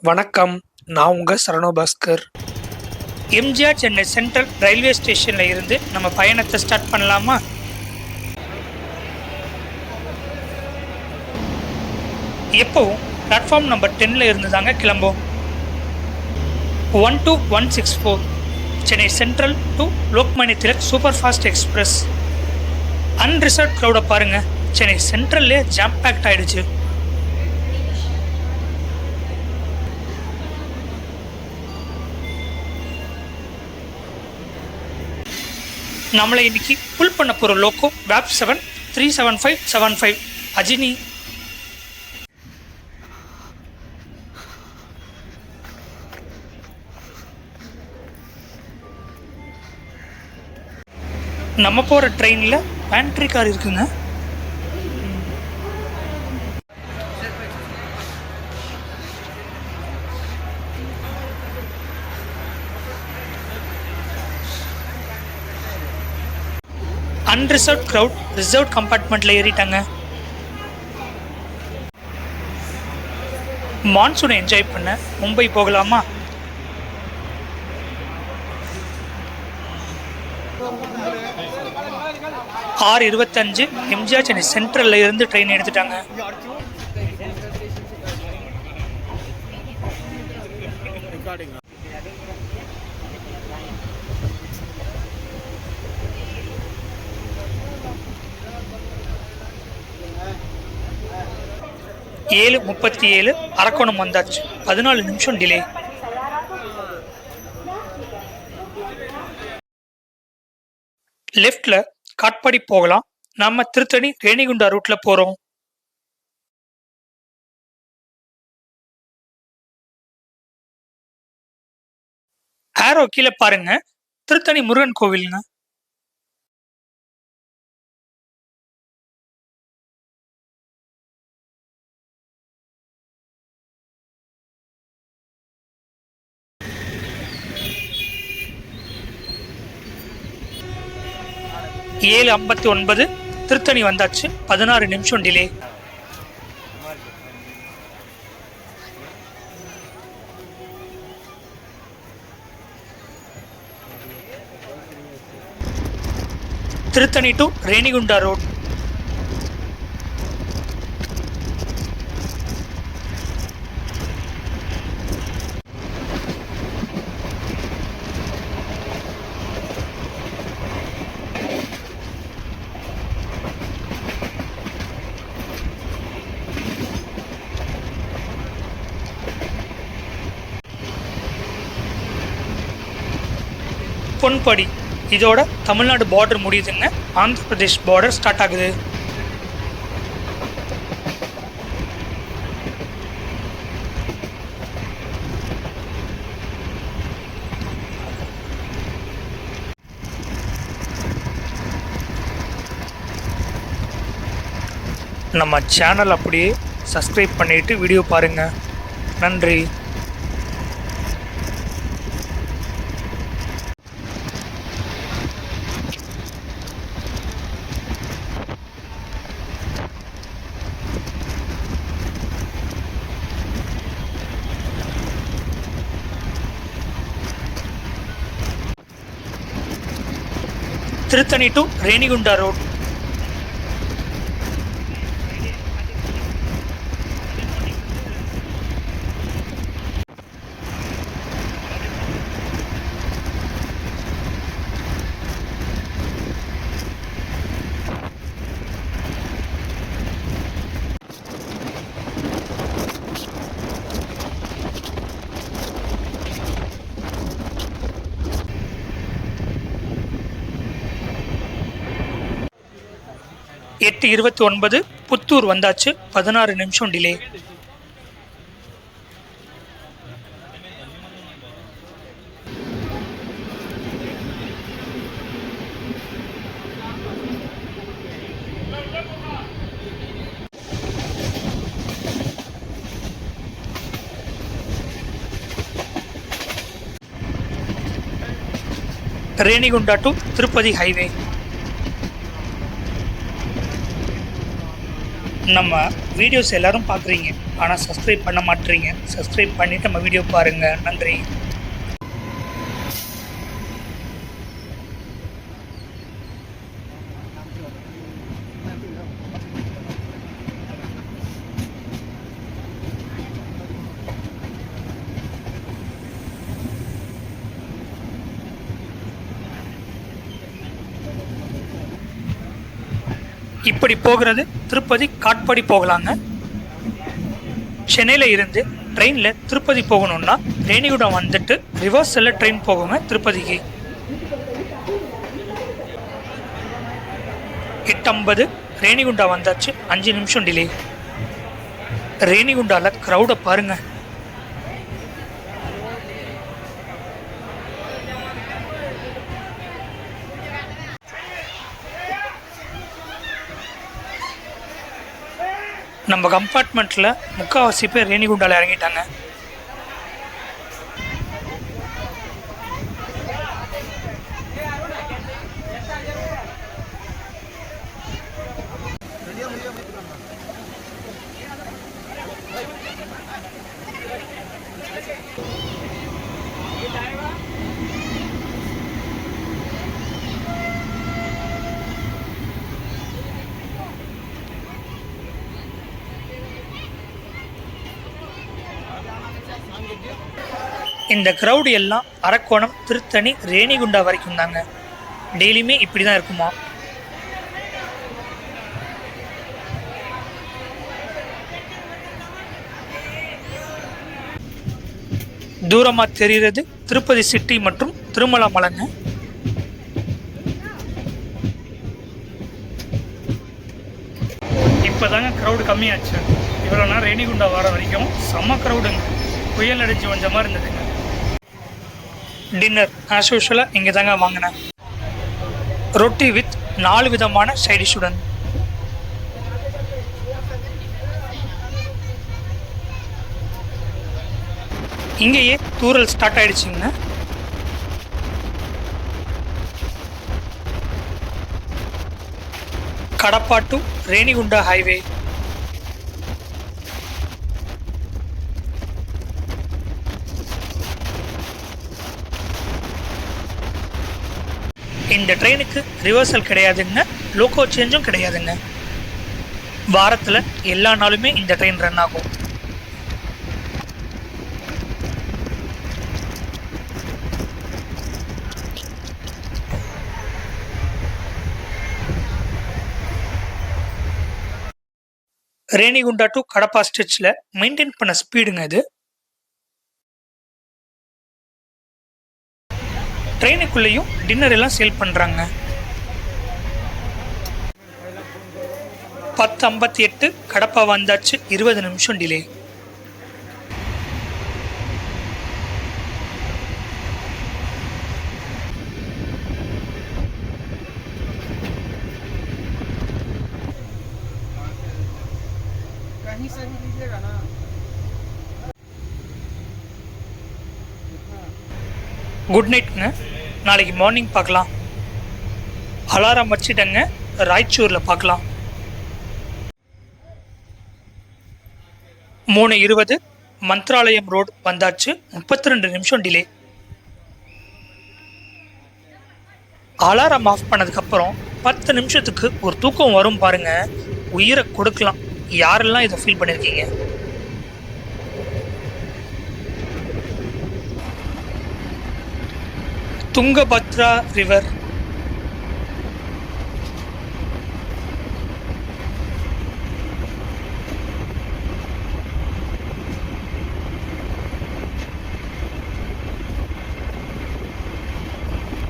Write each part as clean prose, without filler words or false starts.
வணக்கம். நான் உங்க சரவணபாஸ்கர். எம்ஜிஆர் சென்னை சென்ட்ரல் ரயில்வே ஸ்டேஷன்ல இருந்து நம்ம பயணத்தை ஸ்டார்ட் பண்ணலாமா? எப்பவும் பிளாட்ஃபார்ம் நம்பர் 10ல இருந்து தாங்க கிளம்பும். 12164 Chennai central to Lokmanya Tilak super fast express. Unreserved க்ரௌட பாருங்க, சென்னை சென்ட்ரல்லே ஜாம் பேக்ட் ஆயிடுச்சு. நம்மளை இன்னைக்கு புல் பண்ண போகிற லோக்கோ வேப் 7 37575 அஜினி. நம்ம போகிற ட்ரெயினில் பேண்ட்ரி கார் இருக்குங்க. அன்ரிசர்வ் க்ரௌட் ரிசர்வ் கம்பார்ட்மெண்ட்டில் ஏறிட்டாங்க. மான்சூனை என்ஜாய் பண்ண மும்பை போகலாமா? ஆறு 25 எம்ஜிஆர் சென்னை சென்ட்ரல்ல இருந்து ட்ரெயின் எடுத்துட்டாங்க. ஏழு 37 அரக்கோணம் வந்தாச்சு. 14 நிமிஷம் டிலே. லெஃப்ட்ல காட்பாடி போகலாம். நம்ம திருத்தணி ரேணிகுண்டா ரூட்ல போறோம். ஆரோ கீழே பாருங்க, திருத்தணி முருகன் கோவிலுங்க. ஏழு 59 திருத்தணி வந்தாச்சு. 16 நிமிஷம் delay. Tiruttani to Renigunta road. Ponpadi. இதோட தமிழ்நாடு பார்டர் முடியுதுங்க. ஆந்திர பிரதேஷ் பார்டர் ஸ்டார்ட் ஆகுது. நம்ம சேனல் அப்படியே சப்ஸ்கிரைப் பண்ணிட்டு வீடியோ பாருங்க. நன்றி. Tiruttani to Renigunta road. எட்டு 29 புத்தூர் வந்தாச்சு. 16 நிமிஷம் delay. Renigunta to Tirupati highway. நம்ம வீடியோஸ் எல்லாரும் பார்க்குறீங்க, ஆனால் சப்ஸ்கிரைப் பண்ண மாட்டேறீங்க. சப்ஸ்கிரைப் பண்ணிவிட்டு நம்ம வீடியோ பாருங்கள். நன்றி. இப்படி போகிறது திருப்பதி காட்பாடி போகலாங்க. சென்னையில் இருந்து ட்ரெயினில் திருப்பதி போகணுன்னா ரேணிகுண்டம் வந்துட்டு ரிவர்ஸில் ட்ரெயின் போகுங்க திருப்பதிக்கு. 8:50 ரேணிகுண்டா வந்தாச்சு. 5 நிமிஷம் டிலே. ரேணிகுண்டாவில் க்ரௌடை பாருங்கள். நம்ம கம்பார்ட்மெண்ட்டில் முக்கால்வாசி பேர் ரேணிகுண்டாவில் இறங்கிட்டாங்க. இந்த க்ரௌடு எல்லாம் அரக்கோணம், திருத்தணி, ரேணிகுண்டா வரைக்கும் தாங்க. டெய்லியுமே இப்படி தான் இருக்குமா? தூரமாக தெரிகிறது திருப்பதி சிட்டி மற்றும் திருமலா மலைங்க. இப்போதாங்க க்ரௌடு கம்மியாச்சு. இவ்வளோ நேரம் ரேணிகுண்டா வர வரைக்கும் செம்ம க்ரௌடுங்க. புயல் அடிச்சு வந்த மாதிரி இருந்ததுங்க. டின்னர் ஆஸ் யூஷுவலாக இங்கே தாங்க வாங்கினேன். ரொட்டி வித் 4 விதமான சைடிஷுடன். இங்கேயே தூரல் ஸ்டார்ட் ஆயிடுச்சுங்க. Kadapa to Renigunta highway. இந்த ட்ரெயினுக்கு ரிவர்சல் கிடையாதுங்க, லோக்கோ சேஞ்சும் கிடையாதுங்க. வாரத்தில் எல்லா நாளுமே இந்த ட்ரெயின் ரன் ஆகும். ரேணிகுண்டா டு கடப்பா ஸ்டெச்சில் மெயின்டைன் பண்ண ஸ்பீடுங்க இது. ட்ரெயினுக்குள்ளேயும் டின்னர் எல்லாம் சேல் பண்ணுறாங்க. 10:58 கடப்பா வந்தாச்சு. 20 நிமிஷம் டிலே. குட் நைட்ங்க. நாளைக்கு மார்னிங் பார்க்கலாம். அலாரம் வச்சுட்டேங்க. ராய்ச்சூரில் பார்க்கலாம். 3:20 மந்த்ராலயம் ரோடு வந்தாச்சு. 32 நிமிஷம் டிலே. அலாரம் ஆஃப் பண்ணதுக்கப்புறம் 10 நிமிஷத்துக்கு ஒரு தூக்கம் வரும் பாருங்க. உயிரை கொடுக்கலாம். யாரெல்லாம் இதை ஃபீல் பண்ணியிருக்கீங்க? துங்கபத்ரா ரிவர்.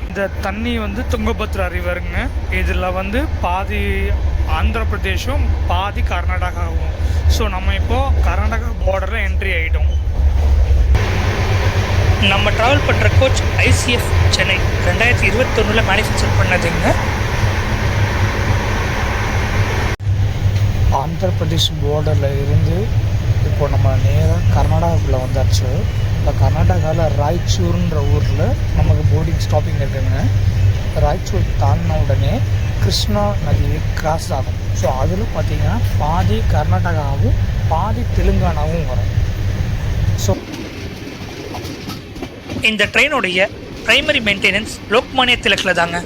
இந்த தண்ணி துங்கபத்ரா ரிவருங்க. இதில் பாதி ஆந்திர பிரதேஷும் பாதி கர்நாடகாவும். ஸோ நம்ம இப்போது கர்நாடகா பார்டரில் என்ட்ரி ஆகிட்டோம். நம்ம ட்ராவல் பண்ணுற கோச் ஐசிஎஃப் சென்னை 2021 மேனுஃபேக்சர் பண்ணதுங்க. ஆந்திர பிரதேஷ் பார்டரில் இருந்து இப்போ நம்ம நேராக கர்நாடகாவுக்குள்ளே வந்தாச்சு. இப்போ கர்நாடகாவில் ராய்ச்சூர்ன்ற ஊரில் நமக்கு போர்டிங் ஸ்டாப்பிங் இருக்குதுங்க. ராய்ச்சூர் தாண்டின உடனே கிருஷ்ணா நதி கிராஸ் ஆகும். ஸோ அதில் பார்த்திங்கன்னா பாதி கர்நாடகாவும் பாதி தெலுங்கானாவும் வரும். ஸோ இந்த ட்ரெயினுடைய பிரைமரி மெயின்டெனன்ஸ் லோக்மானிய திலக்கில் தாங்க.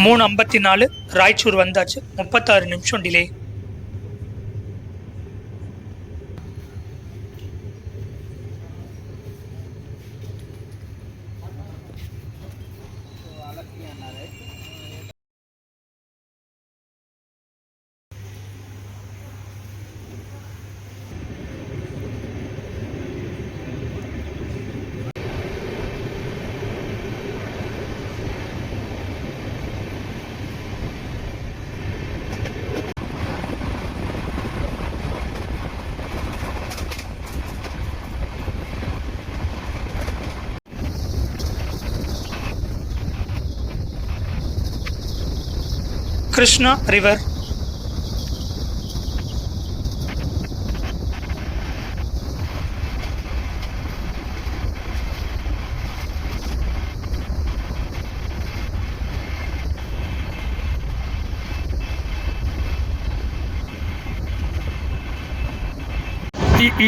மூணு 54 ராய்ச்சூர் வந்தாச்சு. 36 நிமிஷம் டிலே. கிருஷ்ணா ரிவர்.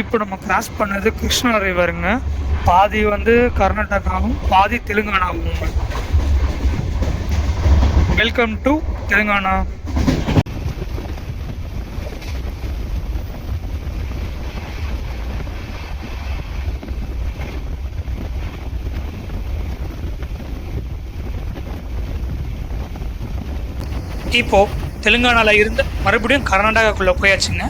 இப்போ நம்ம கிராஸ் பண்ணது கிருஷ்ணா ரிவருங்க. பாதி வந்து கர்நாடகாவும் பாதி தெலுங்கானாவும். Welcome to Telangana. இப்போ தெலுங்கானால இருந்து மறுபடியும் கர்நாடகாக்குள்ள போயாச்சுங்க.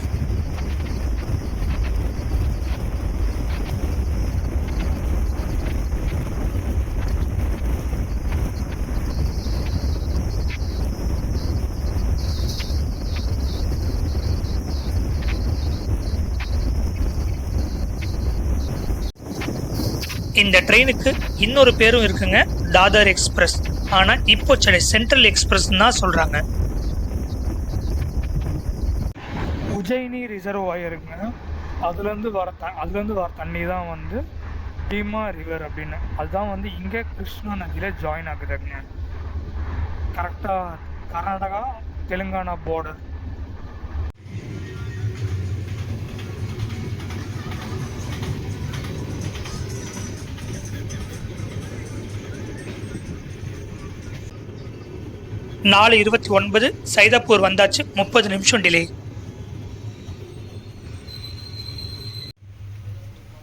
இந்த ட்ரெயினுக்கு இன்னொரு பேரும் இருக்குங்க, தாதர் எக்ஸ்பிரஸ். ஆனால் இப்போ சென்னை சென்ட்ரல் எக்ஸ்பிரஸ் தான் சொல்கிறாங்க. உஜ்ஜயினி ரிசர்வாயருங்க. அதுலேருந்து வர தண்ணி தான் வந்து பீமா ரிவர் அப்படின்னு. அதுதான் வந்து இங்கே கிருஷ்ணா நதியில் ஜாயின் ஆகுதுங்க. கரெக்டாக கர்நாடகா தெலுங்கானா பார்டர். நாலு 29 சைதாப்பூர் வந்தாச்சு. 30 நிமிஷம் டிலே.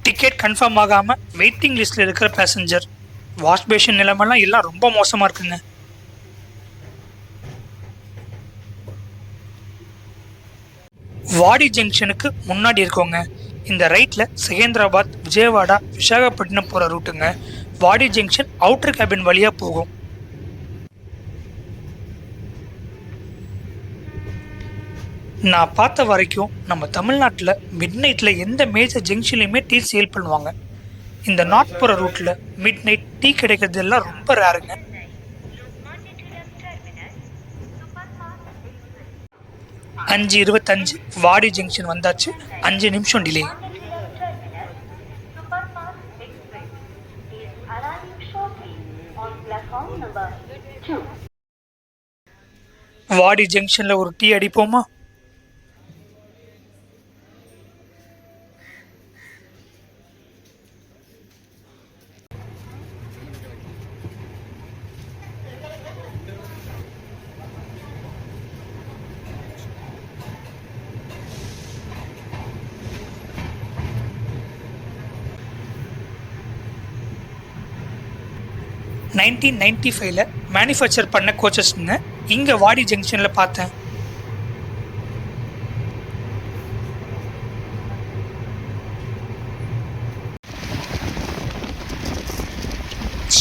டிக்கெட் கன்ஃபார்ம் ஆகாமல் வெயிட்டிங் லிஸ்ட்டில் இருக்கிற பேசஞ்சர். வாஷ் பேஷன் நிலைமெல்லாம் எல்லாம் ரொம்ப மோசமாக இருக்குங்க. வாடி ஜங்ஷனுக்கு முன்னாடி இருக்கோங்க. இந்த ரைட்டில் செகந்திராபாத், விஜயவாடா, விசாகப்பட்டினம் போகிற ரூட்டுங்க. வாடி ஜங்ஷன் அவுட்டர் கேபின் வழியாக போகும். நான் பார்த்த வரைக்கும் நம்ம தமிழ்நாட்டில் மிட் நைட்டில் எந்த மேஜர் ஜங்ஷன்லையுமே டீ சேல் பண்ணுவாங்க. இந்த நார்த் போகிற ரூட்டில் மிட் நைட் டீ கிடைக்கிறது எல்லாம் ரொம்ப ரேருங்க. அஞ்சு 25 வாடி ஜங்ஷன் வந்தாச்சு. 5 நிமிஷம் டிலே. வாடி ஜங்ஷனில் ஒரு டீ அடிப்போமா? நைன்டீன் 95ல் மேனுஃபேக்சர் பண்ண கோச்சஸ்ங்க இங்கே வாடி ஜங்ஷனில் பார்த்தேன்.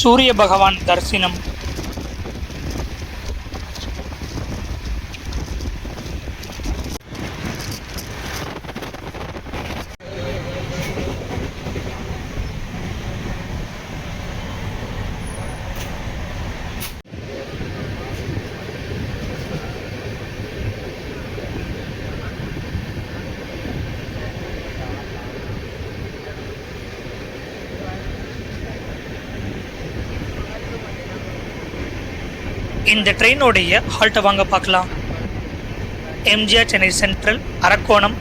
சூரிய பகவான் தரிசனம். இந்த ட்ரெயினோடைய ஹால்ட்டை வாங்க பார்க்கலாம். எம்ஜிஆர் சென்னை சென்ட்ரல், அரக்கோணம்,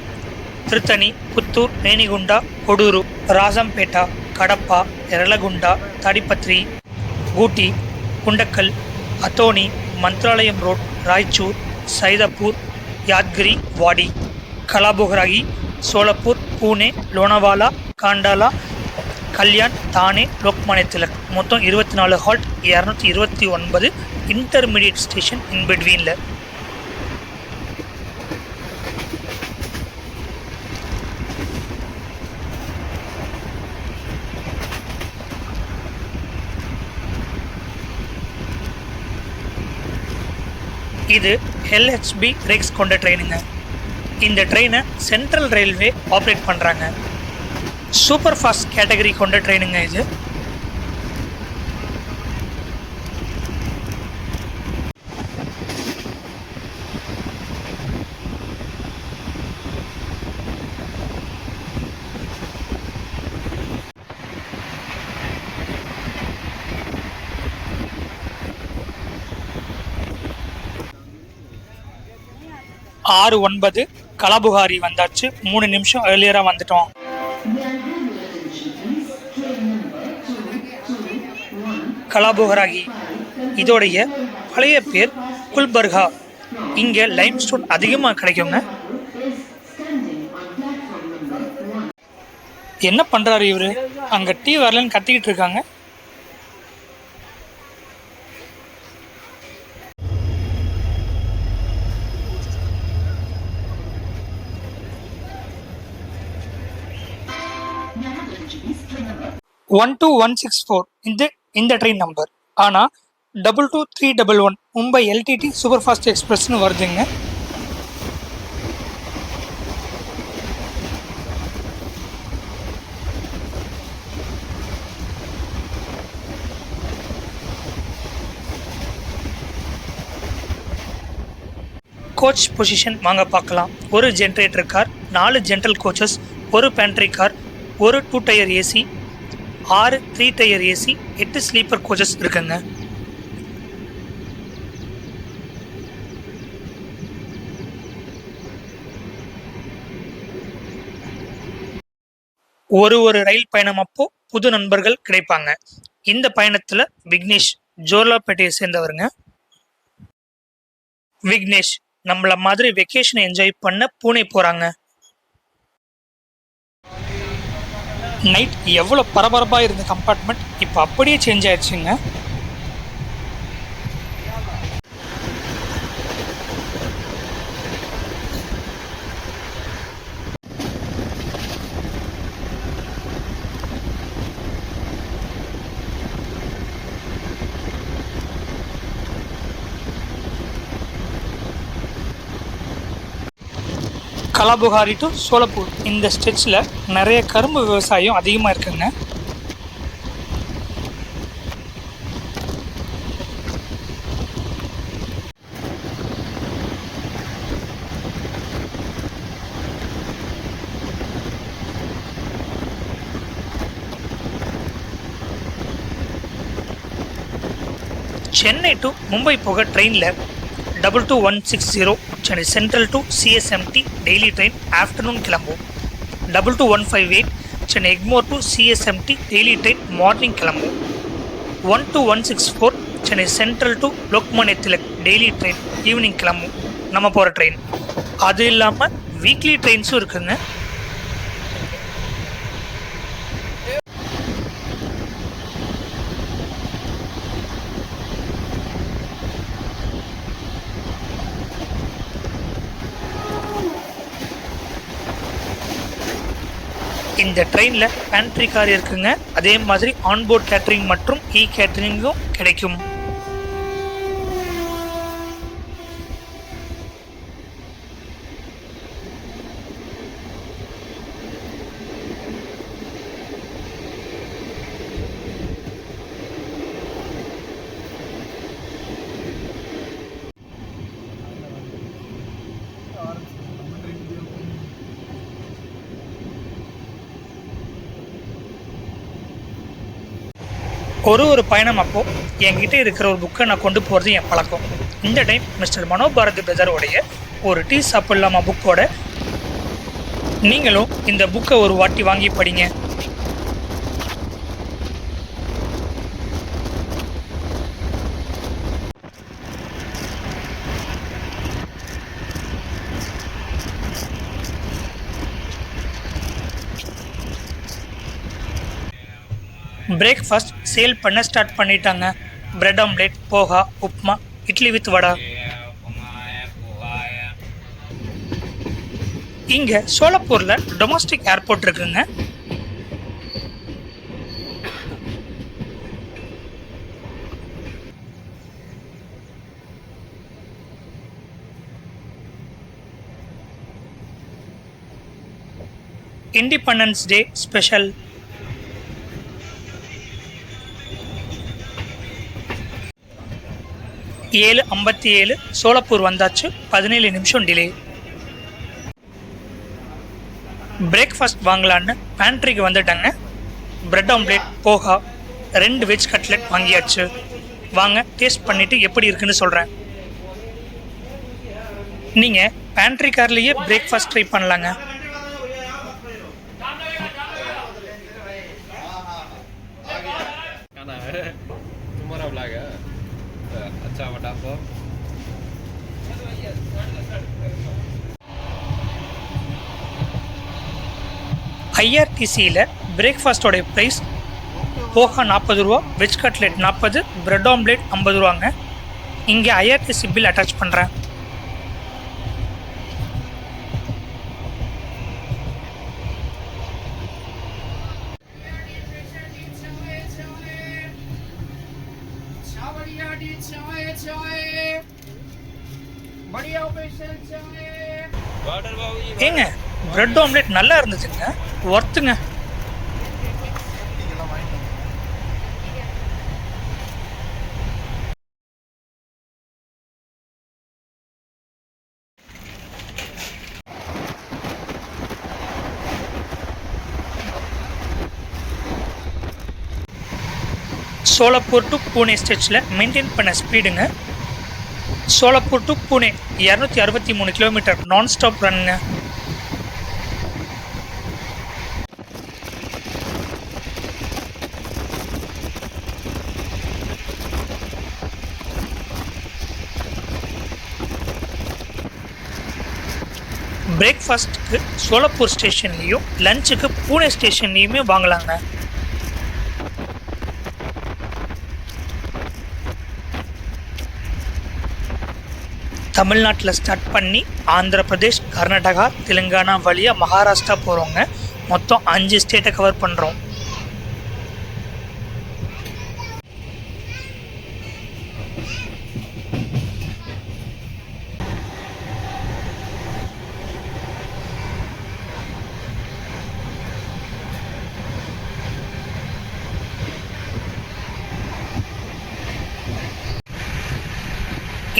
திருத்தணி, புத்தூர், ரேணிகுண்டா, கொடூரு, ராசம்பேட்டா, கடப்பா, எரளகுண்டா, தாடிப்பத்ரி, ஊட்டி, குண்டக்கல், அத்தோனி, மந்த்ராலயம் ரோட், ராய்ச்சூர், சைதாப்பூர், யாத்கிரி, வாடி, கலாபுகராகி, சோலப்பூர், பூனே, லோனாவாலா, காண்டாலா, கல்யாண், தானே, லோக்மானிய திலக். மொத்தம் 24 ஹால்ட், 229 இன்டர்மீடியட் ஸ்டேஷன் இன் பிட்வீனில். இது LHB ரேக்ஸ் கொண்ட ட்ரெயினுங்க. இந்த ட்ரெயினை சென்ட்ரல் ரயில்வே ஆப்ரேட் பண்ணுறாங்க. சூப்பர் ஃபாஸ்ட் கேட்டகரி கொண்ட ட்ரெயினுங்க இது. ஆறு 9 கலாபுகாரி வந்தாச்சு. 3 நிமிஷம் ஏர்லியராக வந்துட்டோம். கலாபுகராகி இதோடைய பழைய பேர் குல்பர்கா. இங்கே லைம்ஸ்டோன் அதிகமாக கிடைக்குங்க. என்ன பண்ணுறாரு இவர்? அங்கே டீ வரலன்னு கத்திக்கிட்டு இருக்காங்க. ஒன் 2164 இந்த ட்ரெயின் நம்பர். ஆனால் 22311 மும்பை LTT சூப்பர் ஃபாஸ்ட் எக்ஸ்பிரஸ்னு வருதுங்க. கோச் பொசிஷன் வாங்க பார்க்கலாம். ஒரு ஜென்ரேட்டர் கார், 4 ஜென்ரல் கோச்சஸ், ஒரு பேண்ட்ரி கார், ஒரு 2 tier AC, 6 3 tier AC, 8 sleeper coaches இருக்குங்க. ஒரு ரயில் பயணம் அப்போ புது நண்பர்கள் கிடைப்பாங்க. இந்த பயணத்தில் விக்னேஷ் ஜோர்லாப்பேட்டையை சேர்ந்தவருங்க. விக்னேஷ் நம்மள மாதிரி வெக்கேஷனை என்ஜாய் பண்ண பூனே போகிறாங்க. நைட் எவ்வளோ பரபரப்பாக இருந்த கம்பார்ட்மெண்ட் இப்போ அப்படியே சேஞ்ச் ஆயிடுச்சுங்க. கலாபுகாரி டு சோலப்பூர் இந்த ஸ்டெச்சில் நிறைய கரும்பு விவசாயம் அதிகமாக இருக்குங்க. சென்னை டு மும்பை போக ட்ரெயினில் 22160 Chennai central to CSMT daily train afternoon கிளம்பும். 22158 Chennai Egmore to CSMT daily train morning கிளம்பும். 12164 Chennai central to Lokmanya Tilak daily train evening கிளம்பும். நம்ம போகிற ட்ரெயின் அது இல்லாமல் வீக்லி ட்ரெயின்ஸும் இருக்குங்க. இந்த ட்ரெயினில் பேண்ட்ரி கார் இருக்குங்க. அதே மாதிரி ஆன்போர்ட் கேட்டரிங் மற்றும் கேட்டரிங்கும் கிடைக்கும். ஒரு பயணம் அப்போ என்கிட்ட இருக்கிற ஒரு புக்கை நான் கொண்டு போகிறது என் பழக்கம். இந்த டைம் மிஸ்டர் மனோபாரதி பிரதருடைய ஒரு டீ சாப்பிடலாமா புக்கோட நீங்களும் இந்த புக்கை ஒரு வாட்டி வாங்கி படிங்க. பிரேக்ஃபாஸ்ட் சேல் பண்ண ஸ்டார்ட் பண்ணிட்டாங்க. பிரெட் ஆம்லேட், போகா, உப்மா, இட்லி வித் வடா. இங்கே சோலாப்பூரில் டொமஸ்டிக் ஏர்போர்ட் இருக்குங்க. Independence day special. ஏழு 57 சோலாப்பூர் வந்தாச்சு. 17 நிமிஷம் டிலே. பிரேக்ஃபாஸ்ட் வாங்கலான்னு பேண்ட்ரிக்கு வந்துட்டாங்க. பிரெட் ஆம்லேட், போகா, 2 வெஜ் கட்லெட் வாங்கியாச்சு. வாங்க டேஸ்ட் பண்ணிவிட்டு எப்படி இருக்குன்னு சொல்கிறேன். நீங்கள் பேண்ட்ரி கார்லேயே பிரேக்ஃபாஸ்ட் ட்ரை பண்ணலாங்க. ஐஆர்டிசியில் பிரேக்ஃபாஸ்ட்டோடைய ப்ரைஸ் போகா 40 ரூபா, வெஜ் கட்லெட் 40, பிரெட் ஆம்லேட் 50 ரூபாங்க. இங்கே ஐஆர்டிசி பில் அட்டாச் பண்ணுறேன். ஏங்க பிரெட் ஆம்லேட் நல்லா இருந்துச்சுங்க, ஒர்த்துங்க. சோலாப்பூர் டு பூனே ஸ்டேட்சில் மெயின்டைன் பண்ண ஸ்பீடுங்க. சோலாப்பூர் டு பூனே 263 கிலோமீட்டர் நான் ஸ்டாப் ரன்னுங்க. பிரேக்ஃபாஸ்ட்டுக்கு சோலாப்பூர் ஸ்டேஷன்லேயும் லஞ்சுக்கு பூனே ஸ்டேஷன்லேயுமே வாங்கலாங்க. தமிழ்நாட்டில் ஸ்டார்ட் பண்ணி ஆந்திர பிரதேஷ், கர்நாடகா, தெலுங்கானா வழியாக மகாராஷ்டிரா போகிறோங்க. மொத்தம் 5 ஸ்டேட்டை கவர் பண்ணுறோம்.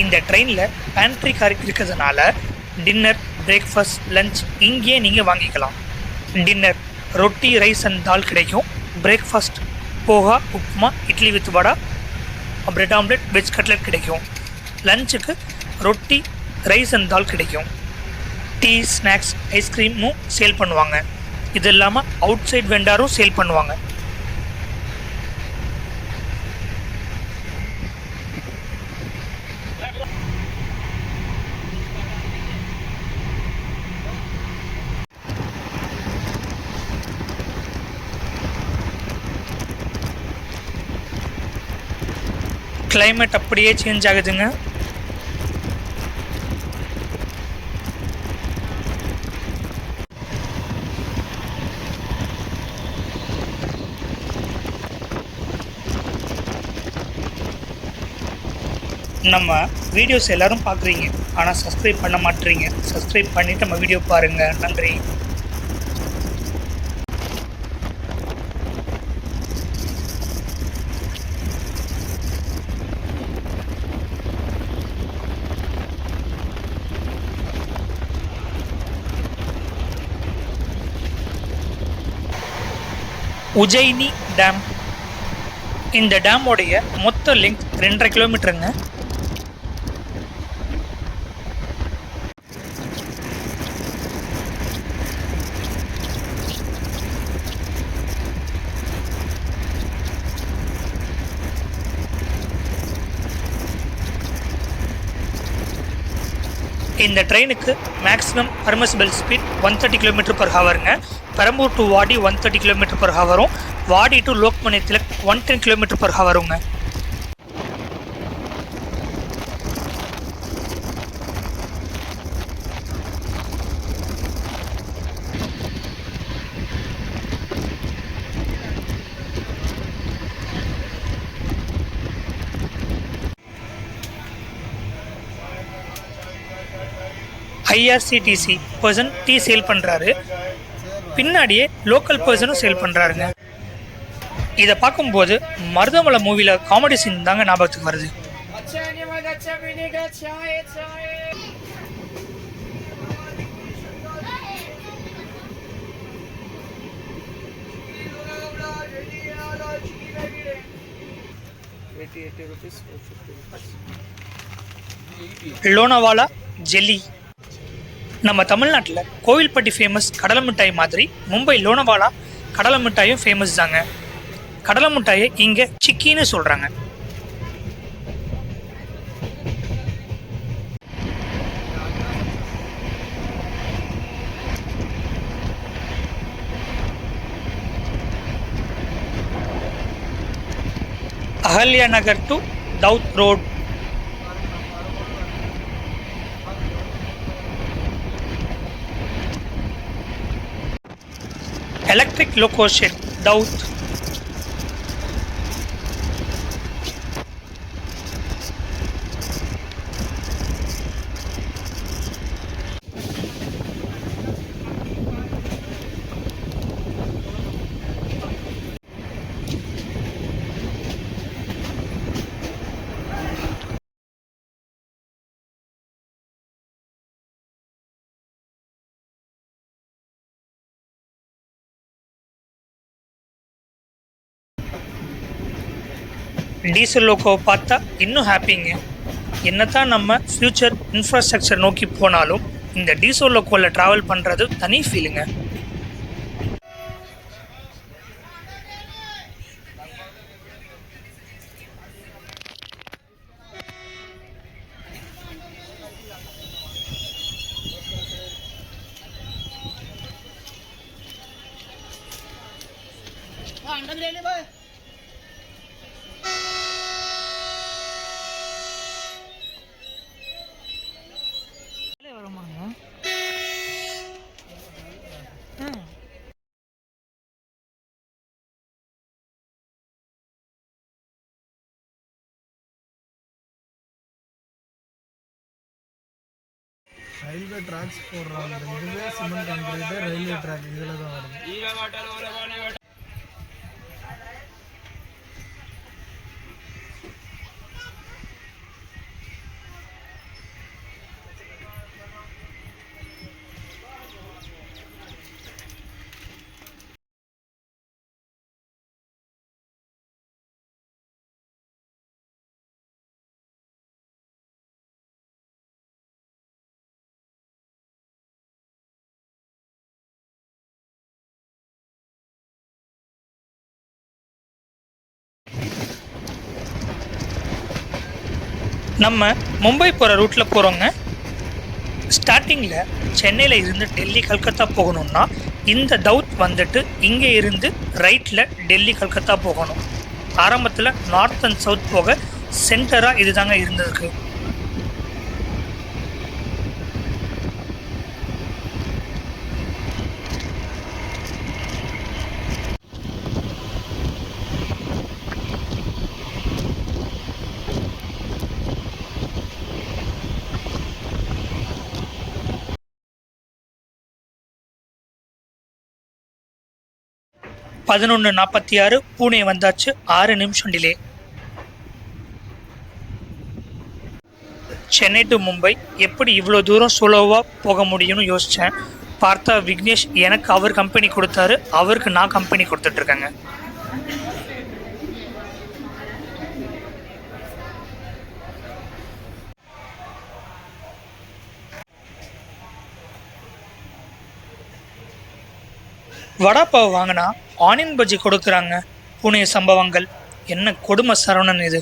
இந்த ட்ரெயினில் பேண்ட்ரி கார் இருக்கிறதுனால டின்னர், பிரேக்ஃபாஸ்ட், லஞ்ச் இங்கேயே நீங்கள் வாங்கிக்கலாம். டின்னர் ரொட்டி, ரைஸ் அண்ட் தால் கிடைக்கும். பிரேக்ஃபாஸ்ட் போகா, upma, idli with vada, bread omelette, veg cutlet கிடைக்கும். லஞ்சுக்கு ரொட்டி, ரைஸ் அண்ட் தால் கிடைக்கும். டீ, ஸ்நாக்ஸ், ஐஸ்கிரீமும் சேல் பண்ணுவாங்க. இது இல்லாமல் அவுட் சைட் வெண்டாரும் சேல் பண்ணுவாங்க. கிளைமேட் அப்படியே சேஞ்ச் ஆகுதுங்க. நம்ம வீடியோஸ் எல்லோரும் பார்க்குறீங்க, ஆனால் சப்ஸ்கிரைப் பண்ண மாட்டேறீங்க. சப்ஸ்கிரைப் பண்ணிவிட்டு நம்ம வீடியோ பாருங்கள். நன்றி. உஜ்ஜயினி டேம். இந்த டேமோடைய மொத்த லெங்த் 2.5 கிலோமீட்டருங்க. இந்த ட்ரெயினுக்கு மேக்ஸிமம் பர்மிசிபிள் ஸ்பீட் 130 km/hங்க. பெரம்பூர் டு வாடி 130 km/hரும், வாடி டு லோக்மான்ய திலக் 110 km/hருங்க. ஐஆர்சிடிசி பர்சன் டீ சேல் பண்ணுறாரு, பின்னாடியே லோக்கல் பர்சனும் சேல் பண்ணுறாருங்க. இதை பார்க்கும்போது மருதமலை மூவியில் காமெடி சீன் தாங்க ஞாபகத்துக்கு வருது. லோனாவாலா ஜெல்லி. நம்ம தமிழ்நாட்டில் கோவில்பட்டி ஃபேமஸ் கடலை மிட்டாய் மாதிரி மும்பை லோனாவாலா கடலை மிட்டாயும் ஃபேமஸ் தாங்க. கடலை மிட்டாயை இங்கே சிக்கின்னு சொல்கிறாங்க. அஹல்யா நகர் to தவுத் road. Electric logo shed டவுத். Diesel லோகோவை பார்த்தா இன்னும் ஹாப்பிங்க. என்னதான் நம்ம ஃப்யூச்சர் இன்ஃப்ராஸ்ட்ரக்சர் நோக்கி போனாலும் இந்த டீசல் லோகோவில் ட்ராவல் பண்ணுறது தனி ஃபீலுங்க. ரயில்வே ட்ராக்ஸ் போடுறாங்க. இதுவே சிமெண்ட் கான்கிரீட் ரயில்வே ட்ராக் இதில் தான் வருது. நம்ம மும்பை போகிற ரூட்டில் போகிறோங்க. ஸ்டார்டிங்கில் சென்னையில் இருந்து டெல்லி கல்கத்தா போகணுன்னா இந்த தவுத் வந்துட்டு இங்கே இருந்து ரைட்டில் டெல்லி கல்கத்தா போகணும். ஆரம்பத்தில் நார்த் அண்ட் சவுத் போக சென்டராக இது தாங்க இருந்திருக்கு. பதினொன்று 46 பூனே வந்தாச்சு. 6 நிமிஷம் டிலே. சென்னை டு மும்பை எப்படி இவ்வளோ தூரம் ஸ்லோவாக போக முடியும்னு யோசித்தேன். பார்த்தா விக்னேஷ் எனக்கு அவர் கம்பெனி கொடுத்தாரு, அவருக்கு நான் கம்பெனி கொடுத்துட்ருக்கேங்க. வடாப்பாவ் வாங்கினா ஆனியன் பஜ்ஜி கொடுக்குறாங்க. புனே சம்பவங்கள் என்ன கொடுமை சரவணன் இது.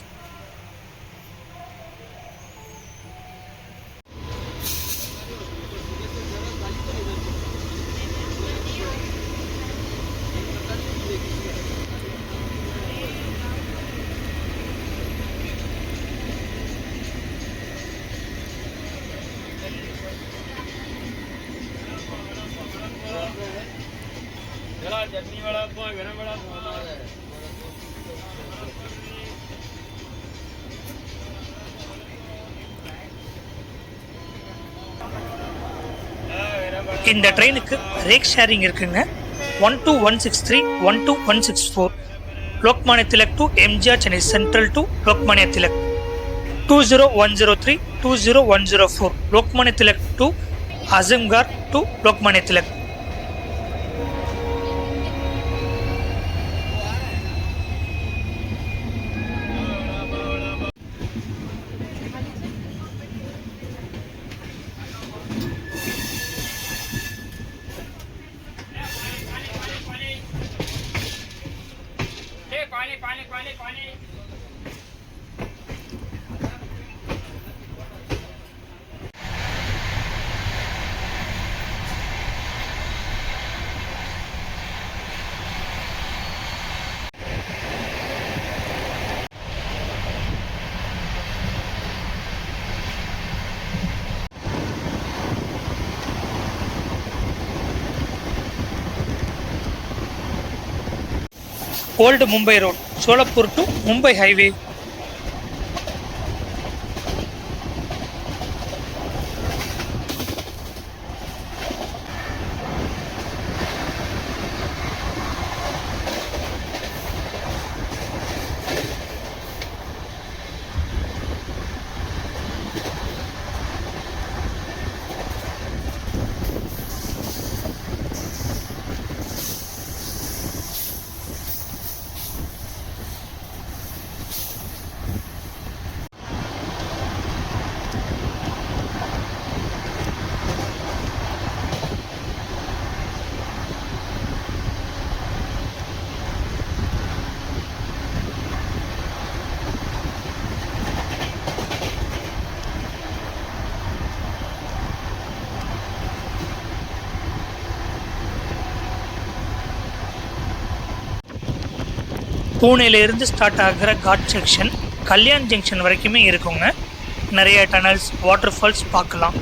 இந்த ட்ரெயினுக்கு ரேக் ஷேரிங் இருக்குங்க. 12163, 12164 Lokmanya Tilak to MGR Chennai central to Lokmanya Tilak. 20103, 20104 Lokmanya Tilak to Azamgarh to Lokmanya Tilak. Old Mumbai road, Solapur to Mumbai highway. பூனேலேருந்து ஸ்டார்ட் ஆகிற காட் செக்ஷன் கல்யாண் ஜங்ஷன் வரைக்குமே இருக்குங்க. நிறைய டனல்ஸ், வாட்டர் ஃபால்ஸ் பார்க்கலாம்.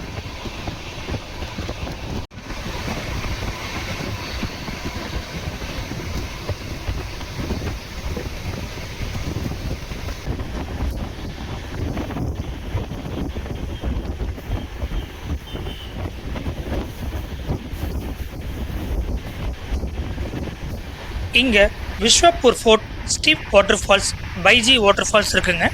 இங்கே Vishwapur fort, steep water falls, Baiji water falls இருக்குங்க.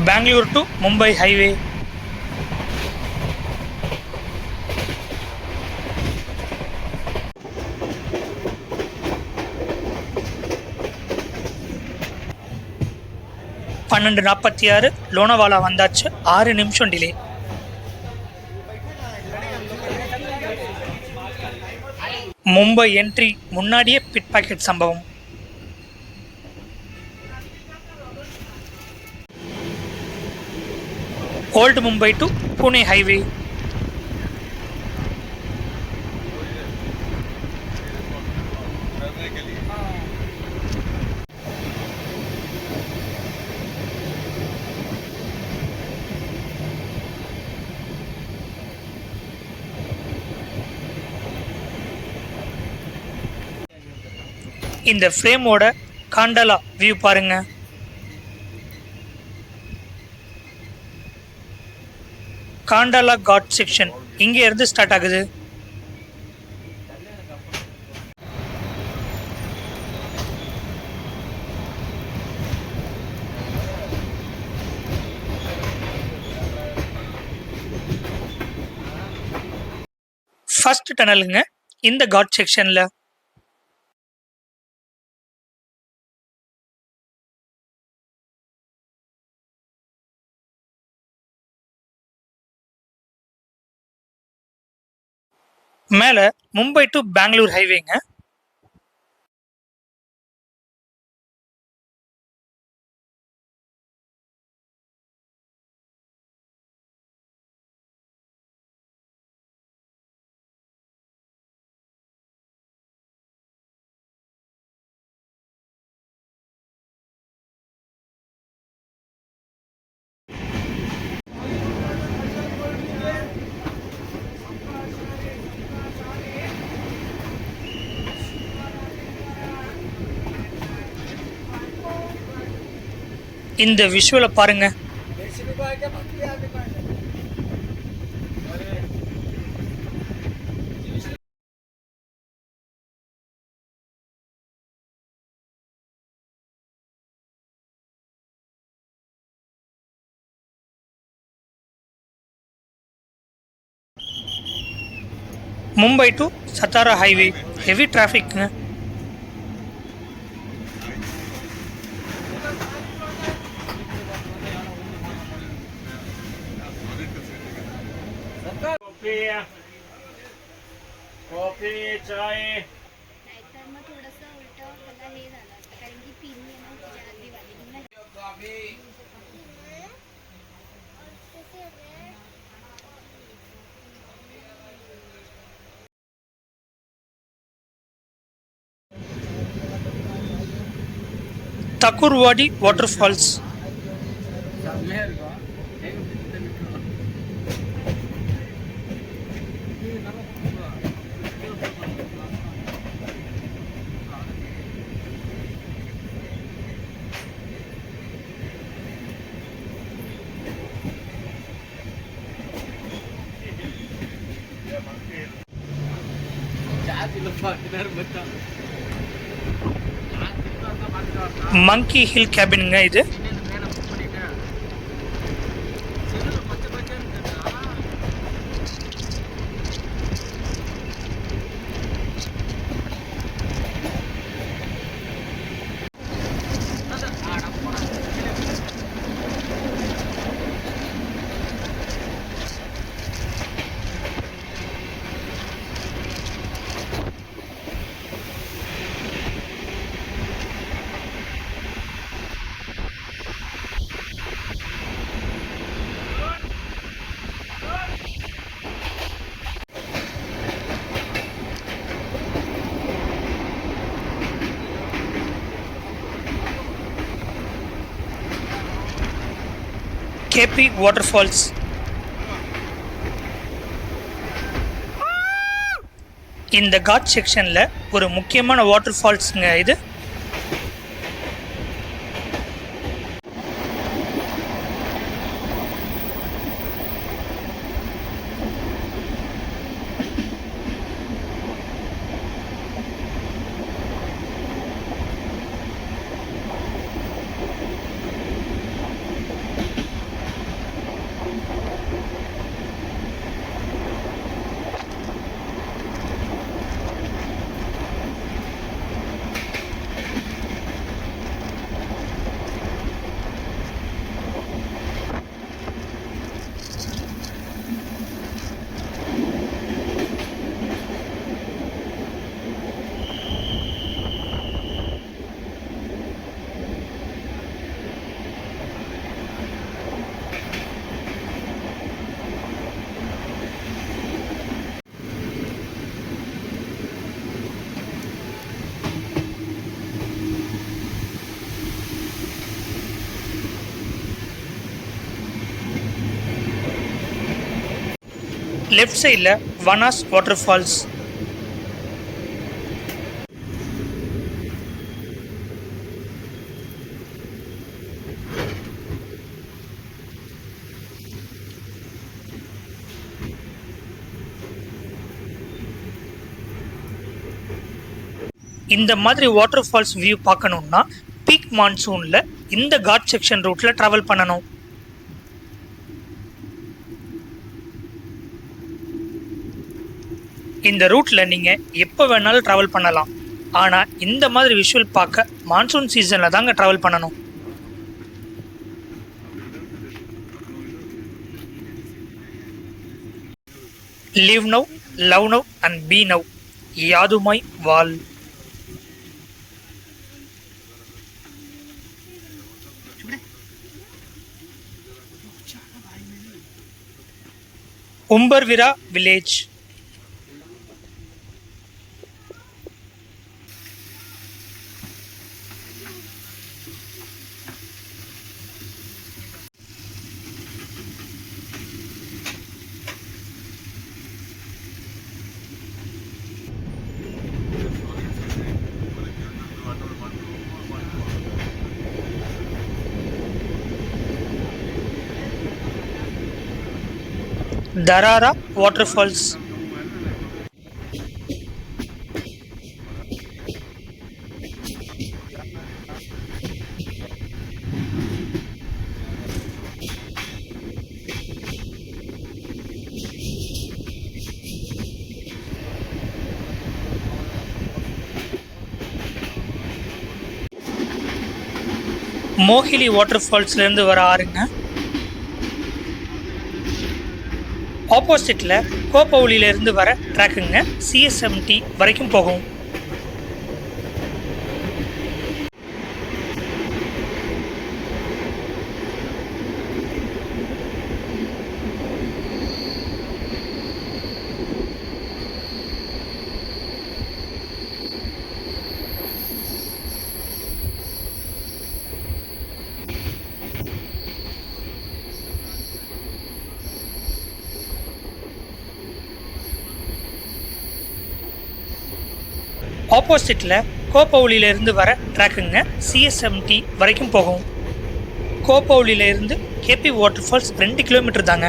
Bangalore to Mumbai highway. பன்னெண்டு 46 லோனாவாலா வந்தாச்சு. 6 நிமிஷம் டிலே. மும்பை என்ட்ரி முன்னாடியே பிட் பாக்கெட் சம்பவம். Old Mumbai to Pune highway. இந்த ஃப்ரேமோட காண்டலா வியூ பாருங்க. காண்டலா காட் செக்ஷன் இங்கே இருந்து ஸ்டார்ட் ஆகுது. ஃபர்ஸ்ட் டனலுங்க இந்த காட் செக்ஷன்ல. மேல மும்பை டு பெங்களூர் ஹைவேங்க. இந்த விஷுவலை பாருங்க. Mumbai to Satara highway heavy டிராஃபிக்ங்க. कॉफी चाय नाहीतर मग थोडंसं उलटं मला हे झालं असतं कारण की पिन्नी आहे ना तिच्या आधी वाली Thakurwadi water falls. Monkey hill கேபின்ங்க இது. கேபி வாட்டர் ஃபால்ஸ். இந்த காட் செக்ஷன்ல ஒரு முக்கியமான வாட்டர் ஃபால்ஸ்ங்க இது. லெஃப்ட் சைடில் வனாஸ் வாட்டர் ஃபால்ஸ். இந்த மாதிரி வாட்டர் ஃபால்ஸ் வியூ பார்க்கணுன்னா பீக் மான்சூனில் இந்த காட் செக்ஷன் ரூட்டில் ட்ராவல் பண்ணணும். இந்த ரூட்ல நீங்க எப்போ வேணாலும் டிராவல் பண்ணலாம். ஆனா இந்த மாதிரி விஷுவல் பார்க்க மான்சூன் சீசன்ல தாங்க டிராவல் பண்ணணும். Live now, love now and be now. யாதுமாய் வாழ். உம்பர்விரா வில்லேஜ். தராரா வாட்டர்ஃபால்ஸ். மோஹிலி வாட்டர்ஃபால்ஸ்ல இருந்து வர ஆறுங்க. ஆப்போசிட்ல கோப்பவுலியில இருந்து வர ட்ராக்குங்க சிஎஸ்எம்டி வரைக்கும் போகும். ஆப்போசிட்ல கோப்பவுலியில இருந்து வர ட்ராக்குங்க சிஎஸ்எம்டி வரைக்கும் போகும். கோப்பவுலியில இருந்து கேபி வாட்டர்ஃபால்ஸ் 2 கிலோமீட்டர் தாங்க.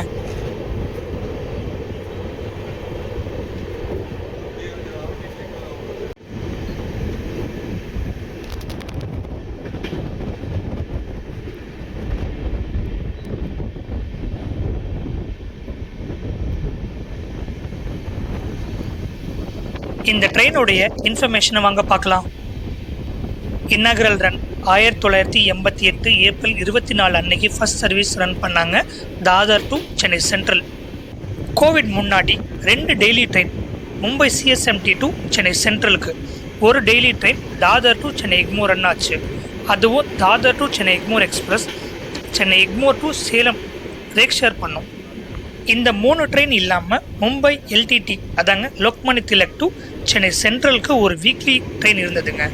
இந்த ட்ரெயினுடைய இன்ஃபர்மேஷனை வாங்க பார்க்கலாம். இன்னாகரல் ரன் 1988 ஏப்ரல் 24 அன்னைக்கு ஃபர்ஸ்ட் சர்வீஸ் ரன் பண்ணாங்க, Dadar to Chennai central. Covid முன்னாடி 2 daily train Mumbai CSMT to Chennai சென்ட்ரலுக்கு, ஒரு daily train Dadar to Chennai Egmore run ஆச்சு. அதுவும் Dadar to Chennai Egmore express Chennai Egmore to Salem rake share பண்ணோம். இந்த 3 ட்ரெயின் இல்லாமல் மும்பை எல்டிடி அதாங்க லோக்மானிய திலக் டு சென்னை சென்ட்ரலுக்கு ஒரு வீக்லி ட்ரெயின் இருந்ததுங்க.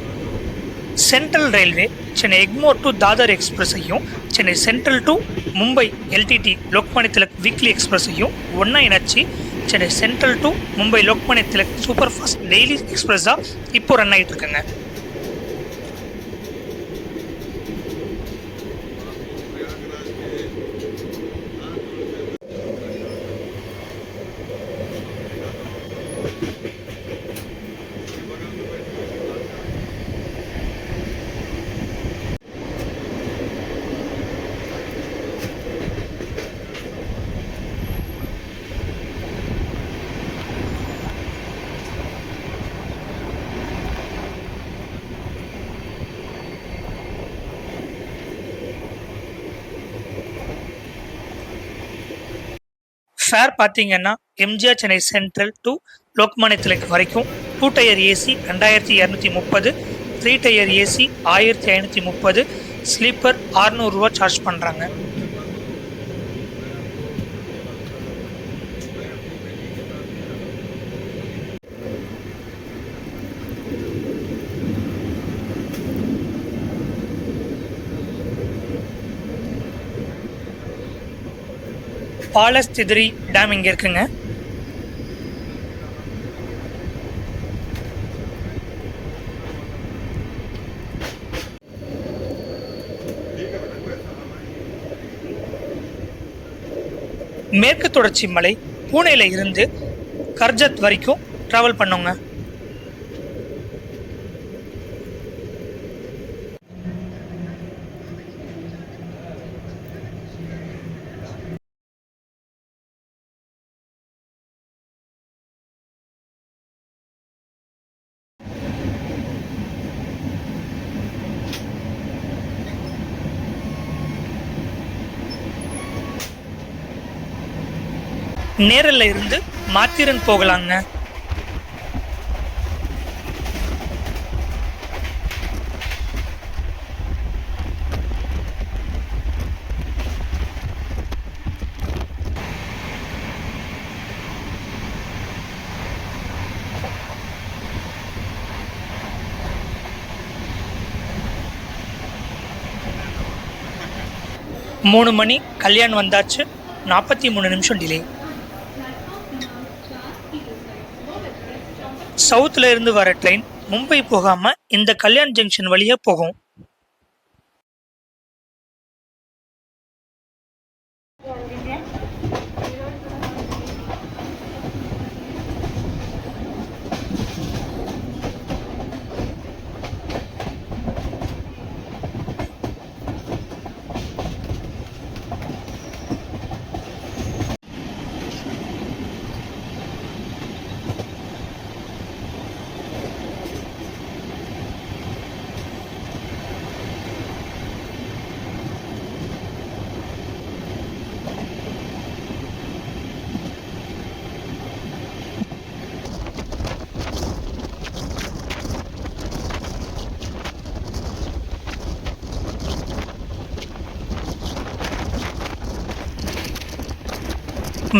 Central railway Chennai Egmore to Dadar எக்ஸ்பிரஸையும் Chennai central to Mumbai LTT Lokmanya Tilak weekly எக்ஸ்பிரஸையும் ஒன்றா இணைச்சி Chennai central to Mumbai Lokmanya Tilak super fast daily எக்ஸ்பிரஸாக இப்போ ரன் ஆகிட்டு இருக்குங்க. ஃபேர் பார்த்தீங்கன்னா MGR Chennai central to Lokmanya Tilak வரைக்கும் 2 tier AC 2230, 3 tier AC 1530, sleeper 600 ரூபா சார்ஜ் பண்ணுறாங்க. பாலஸ்திதிரி டேம் இங்கே இருக்குங்க. மேற்கு தொடர்ச்சி மலை பூனேல இருந்து கர்ஜத் வரைக்கும் டிராவல் பண்ணோங்க. நேரல்ல இருந்து மாத்திரன் போகலாங்க. மூணு மணி கல்யாண் வந்தாச்சு. 43 நிமிஷம் டிலே. சவுத்தில் இருந்து வர ட்ரெயின் மும்பை போகாம இந்த கல்யாண் ஜங்ஷன் வழியா போகும்.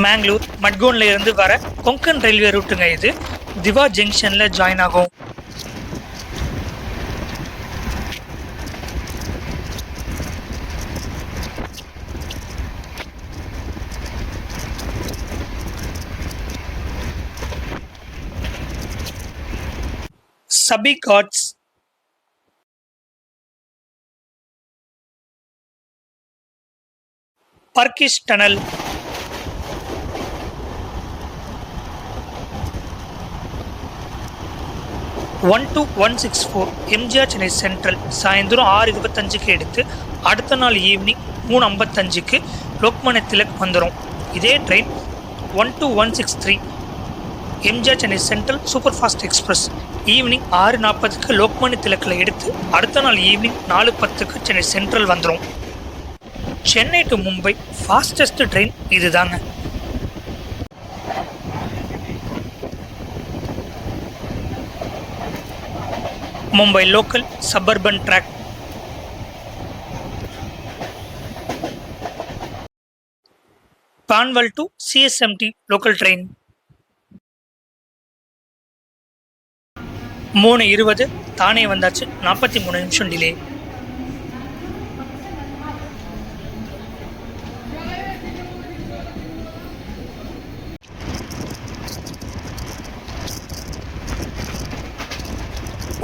மேங்களூர் மட்கோன்ல இருந்து வர கொங்கன் ரயில்வே ரூட்டுங்க இது. திவா ஜங்ஷன்ல ஜாயின் ஆகும். சபி காட்ஸ், பர்கிஷ் tunnel, one two 164 MGR Chennai central சாயந்தரம் 6:25 எடுத்து அடுத்த நாள் ஈவினிங் 3:55 லோக்மான்ய திலக் வந்துடும். இதே train 1 to 163 MGR Chennai central super fast express evening 6:40 Lokmanya திலக்கில் எடுத்து அடுத்த நாள் ஈவினிங் 4:10 சென்னை சென்ட்ரல் வந்துடும். Chennai to Mumbai fastest train இதுதாங்க. Mumbai local suburban track. Panvel to CSMT local train 3:20 Thane வந்தாச்சு. 43 நிமிஷம் டிலே.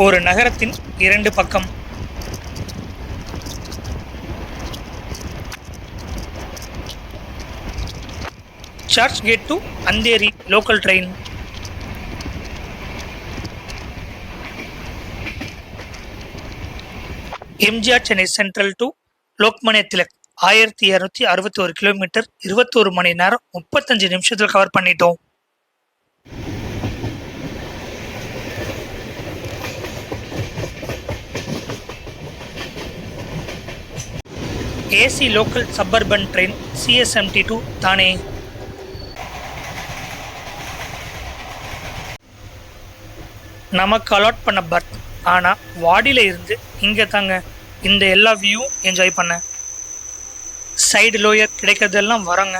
ஒரு நகரத்தின் 2 பக்கம். Churchgate to Andheri local train. MGR Chennai central to Lokmanya Tilak 1261 kilometre 21 மணி நேரம் 35 நிமிஷத்தில் கவர் பண்ணிட்டோம். AC local suburban train CSMT to Thane. நமக்கு அலாட் பண்ண பர்த், ஆனால் வாடியில் இருந்து இங்கே தாங்க இந்த எல்லா வியூவும் என்ஜாய் பண்ண. சைடு லோயர் கிடைக்கிறதெல்லாம் வரோங்க.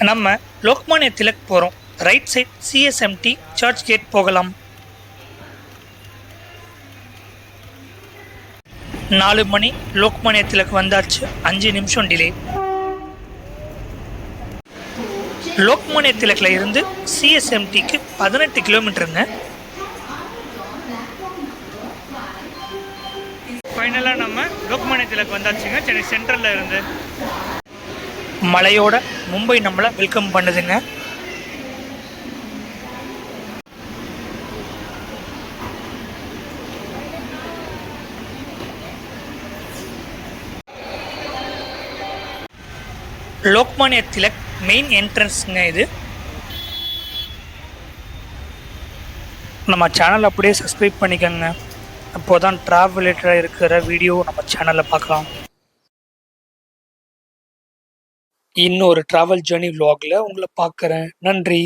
நம்ம லோக்மான்ய திலக் போகிறோம். Right side CSMT Churchgate போகலாம். 4 மணி லோக்மான்ய திலக் வந்தாச்சு. 5 நிமிஷம் டிலே. லோக்மான்ய திலக்கில் இருந்து சிஎஸ்எம்டிக்கு 18 கிலோமீட்டருங்க. ஃபைனலாக நம்ம லோக்மான்ய திலக் வந்தாச்சுங்க சென்னை சென்ட்ரலில் இருந்து. மலையோட மும்பை நம்மளை வெல்கம் பண்ணுதுங்க. லோக்மான்ய திலக் மெயின் என்ட்ரன்ஸுங்க இது. நம்ம சேனல் அப்படியே சப்ஸ்கிரைப் பண்ணிக்கோங்க. அப்போ தான் ட்ராவல் ரிலேட்டடாக இருக்கிற வீடியோ நம்ம சேனலில் பார்க்கலாம். இன்னொரு ட்ராவல் ஜேர்னி vlogல உங்களை பார்க்குறேன். நன்றி.